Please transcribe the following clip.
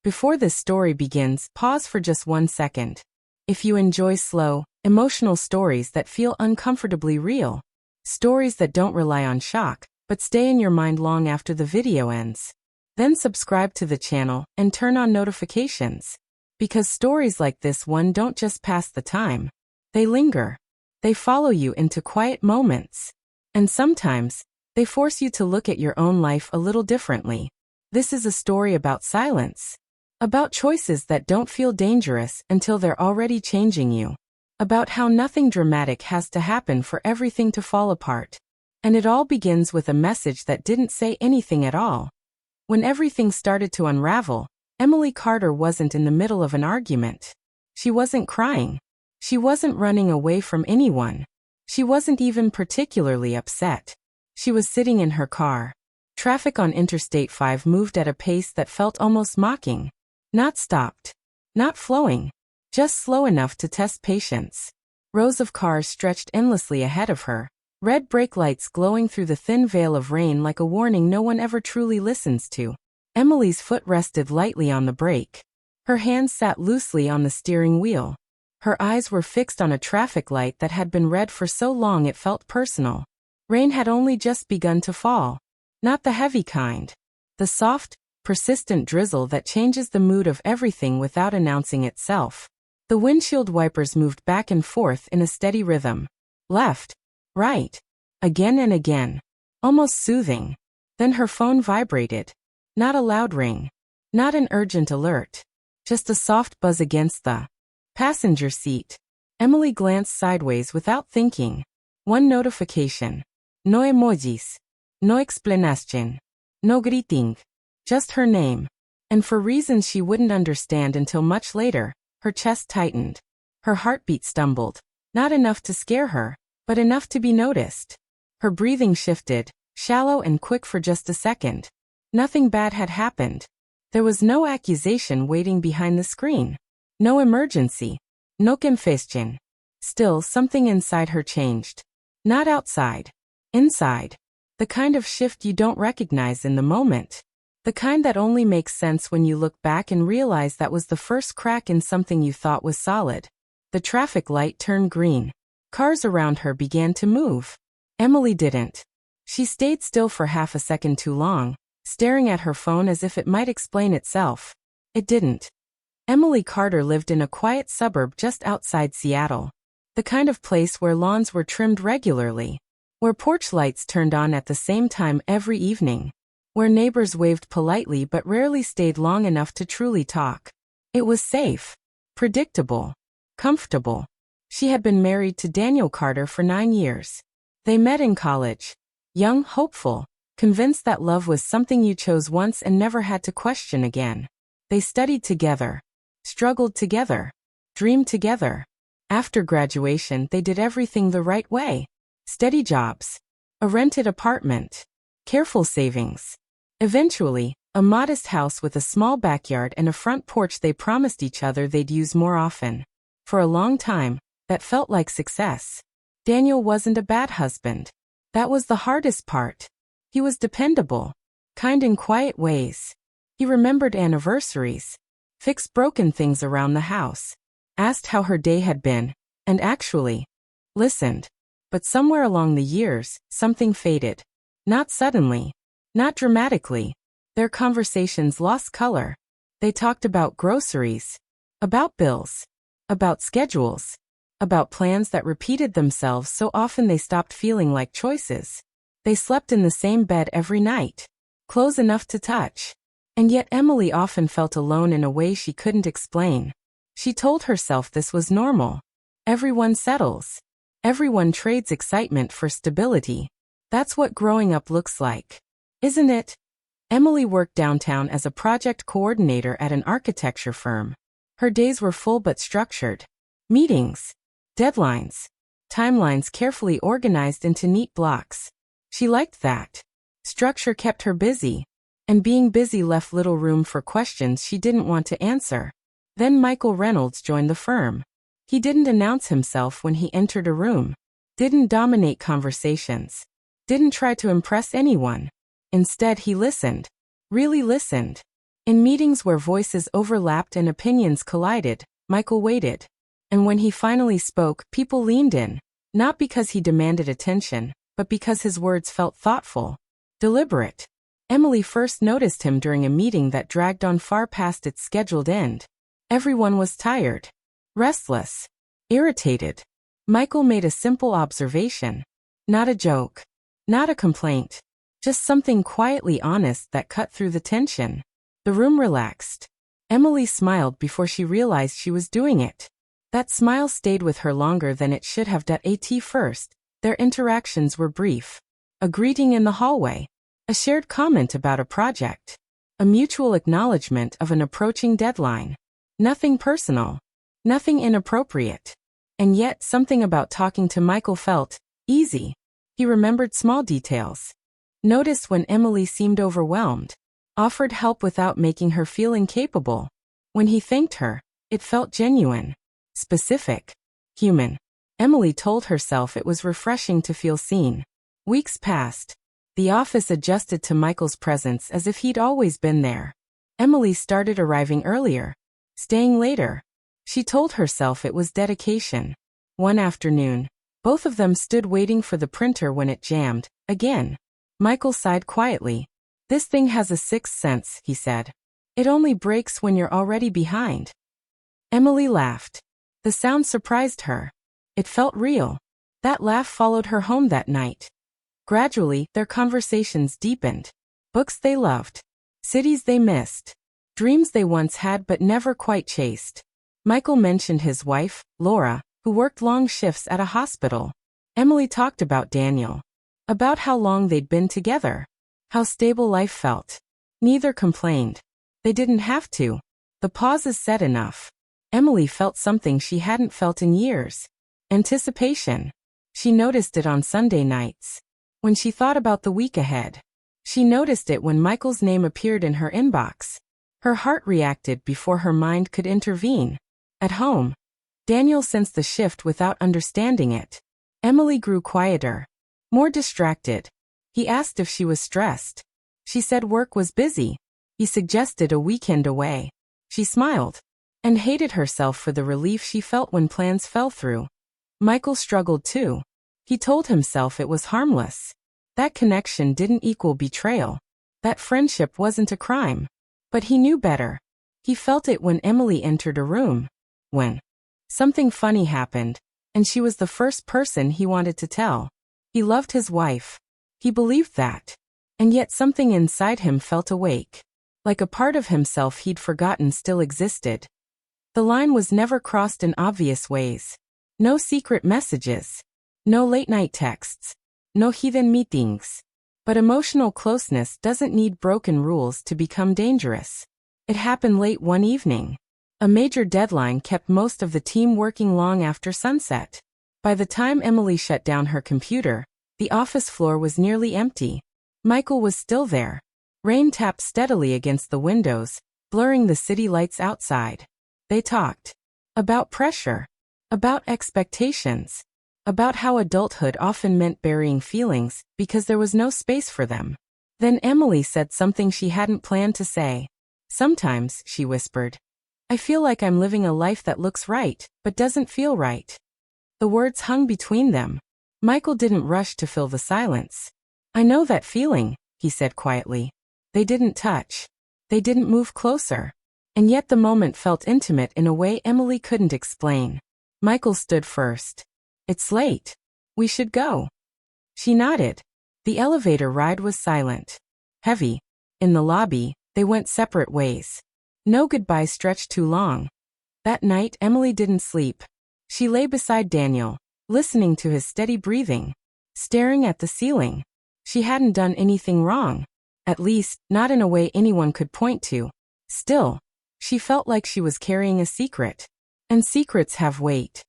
Before this story begins, pause for just 1 second. If you enjoy slow, emotional stories that feel uncomfortably real, stories that don't rely on shock, but stay in your mind long after the video ends, then subscribe to the channel and turn on notifications. Because stories like this one don't just pass the time. They linger. They follow you into quiet moments. And sometimes, they force you to look at your own life a little differently. This is a story about silence. About choices that don't feel dangerous until they're already changing you. About how nothing dramatic has to happen for everything to fall apart. And it all begins with a message that didn't say anything at all. When everything started to unravel, Emily Carter wasn't in the middle of an argument. She wasn't crying. She wasn't running away from anyone. She wasn't even particularly upset. She was sitting in her car. Traffic on Interstate 5 moved at a pace that felt almost mocking. Not stopped. Not flowing. Just slow enough to test patience. Rows of cars stretched endlessly ahead of her. Red brake lights glowing through the thin veil of rain like a warning no one ever truly listens to. Emily's foot rested lightly on the brake. Her hands sat loosely on the steering wheel. Her eyes were fixed on a traffic light that had been red for so long it felt personal. Rain had only just begun to fall. Not the heavy kind. The soft, persistent drizzle that changes the mood of everything without announcing itself. The windshield wipers moved back and forth in a steady rhythm. Left. Right. Again and again. Almost soothing. Then her phone vibrated. Not a loud ring. Not an urgent alert. Just a soft buzz against the passenger seat. Emily glanced sideways without thinking. One notification. No emojis. No explanation. No greeting. Just her name. And for reasons she wouldn't understand until much later, her chest tightened. Her heartbeat stumbled. Not enough to scare her, but enough to be noticed. Her breathing shifted, shallow and quick for just a second. Nothing bad had happened. There was no accusation waiting behind the screen. No emergency. No confession. Still, something inside her changed. Not outside. Inside. The kind of shift you don't recognize in the moment. The kind that only makes sense when you look back and realize that was the first crack in something you thought was solid. The traffic light turned green. Cars around her began to move. Emily didn't. She stayed still for half a second too long, staring at her phone as if it might explain itself. It didn't. Emily Carter lived in a quiet suburb just outside Seattle. The kind of place where lawns were trimmed regularly. Where porch lights turned on at the same time every evening. Where neighbors waved politely but rarely stayed long enough to truly talk. It was safe. Predictable. Comfortable. She had been married to Daniel Carter for 9 years. They met in college. Young, hopeful, convinced that love was something you chose once and never had to question again. They studied together. Struggled together. Dreamed together. After graduation, they did everything the right way. Steady jobs. A rented apartment. Careful savings. Eventually, a modest house with a small backyard and a front porch they promised each other they'd use more often. For a long time, that felt like success. Daniel wasn't a bad husband. That was the hardest part. He was dependable. Kind in quiet ways. He remembered anniversaries. Fixed broken things around the house. Asked how her day had been. And actually listened. But somewhere along the years, something faded. Not suddenly. Not dramatically. Their conversations lost color. They talked about groceries. About bills. About schedules. About plans that repeated themselves so often they stopped feeling like choices. They slept in the same bed every night. Close enough to touch. And yet Emily often felt alone in a way she couldn't explain. She told herself this was normal. Everyone settles. Everyone trades excitement for stability. That's what growing up looks like. Isn't it? Emily worked downtown as a project coordinator at an architecture firm. Her days were full but structured. Meetings. Deadlines. Timelines carefully organized into neat blocks. She liked that. Structure kept her busy. And being busy left little room for questions she didn't want to answer. Then Michael Reynolds joined the firm. He didn't announce himself when he entered a room. Didn't dominate conversations. Didn't try to impress anyone. Instead, he listened. Really listened. In meetings where voices overlapped and opinions collided, Michael waited. And when he finally spoke, people leaned in, not because he demanded attention, but because his words felt thoughtful, deliberate. Emily first noticed him during a meeting that dragged on far past its scheduled end. Everyone was tired, restless, irritated. Michael made a simple observation. Not a joke. Not a complaint. Just something quietly honest that cut through the tension. The room relaxed. Emily smiled before she realized she was doing it. That smile stayed with her longer than it should have. At first, their interactions were brief. A greeting in the hallway. A shared comment about a project. A mutual acknowledgement of an approaching deadline. Nothing personal. Nothing inappropriate. And yet something about talking to Michael felt easy. He remembered small details. Noticed when Emily seemed overwhelmed. Offered help without making her feel incapable. When he thanked her, it felt genuine. Specific. Human. Emily told herself it was refreshing to feel seen. Weeks passed. The office adjusted to Michael's presence as if he'd always been there. Emily started arriving earlier. Staying later. She told herself it was dedication. One afternoon, both of them stood waiting for the printer when it jammed, again. Michael sighed quietly. This thing has a sixth sense, he said. It only breaks when you're already behind. Emily laughed. The sound surprised her. It felt real. That laugh followed her home that night. Gradually, their conversations deepened. Books they loved. Cities they missed. Dreams they once had but never quite chased. Michael mentioned his wife, Laura, who worked long shifts at a hospital. Emily talked about Daniel. About how long they'd been together. How stable life felt. Neither complained. They didn't have to. The pauses said enough. Emily felt something she hadn't felt in years. Anticipation. She noticed it on Sunday nights. When she thought about the week ahead. She noticed it when Michael's name appeared in her inbox. Her heart reacted before her mind could intervene. At home, Daniel sensed the shift without understanding it. Emily grew quieter. More distracted. He asked if she was stressed. She said work was busy. He suggested a weekend away. She smiled. And hated herself for the relief she felt when plans fell through. Michael struggled too. He told himself it was harmless. That connection didn't equal betrayal. That friendship wasn't a crime. But he knew better. He felt it when Emily entered a room. When something funny happened, and she was the first person he wanted to tell. He loved his wife. He believed that. And yet something inside him felt awake. Like a part of himself he'd forgotten still existed. The line was never crossed in obvious ways. No secret messages. No late-night texts. No hidden meetings. But emotional closeness doesn't need broken rules to become dangerous. It happened late one evening. A major deadline kept most of the team working long after sunset. By the time Emily shut down her computer, the office floor was nearly empty. Michael was still there. Rain tapped steadily against the windows, blurring the city lights outside. They talked. About pressure. About expectations. About how adulthood often meant burying feelings because there was no space for them. Then Emily said something she hadn't planned to say. Sometimes, she whispered, I feel like I'm living a life that looks right, but doesn't feel right. The words hung between them. Michael didn't rush to fill the silence. I know that feeling, he said quietly. They didn't touch. They didn't move closer. And yet the moment felt intimate in a way Emily couldn't explain. Michael stood first. It's late. We should go. She nodded. The elevator ride was silent. Heavy. In the lobby, they went separate ways. No goodbye stretched too long. That night Emily didn't sleep. She lay beside Daniel, listening to his steady breathing, staring at the ceiling. She hadn't done anything wrong. At least, not in a way anyone could point to. Still, she felt like she was carrying a secret. And secrets have weight.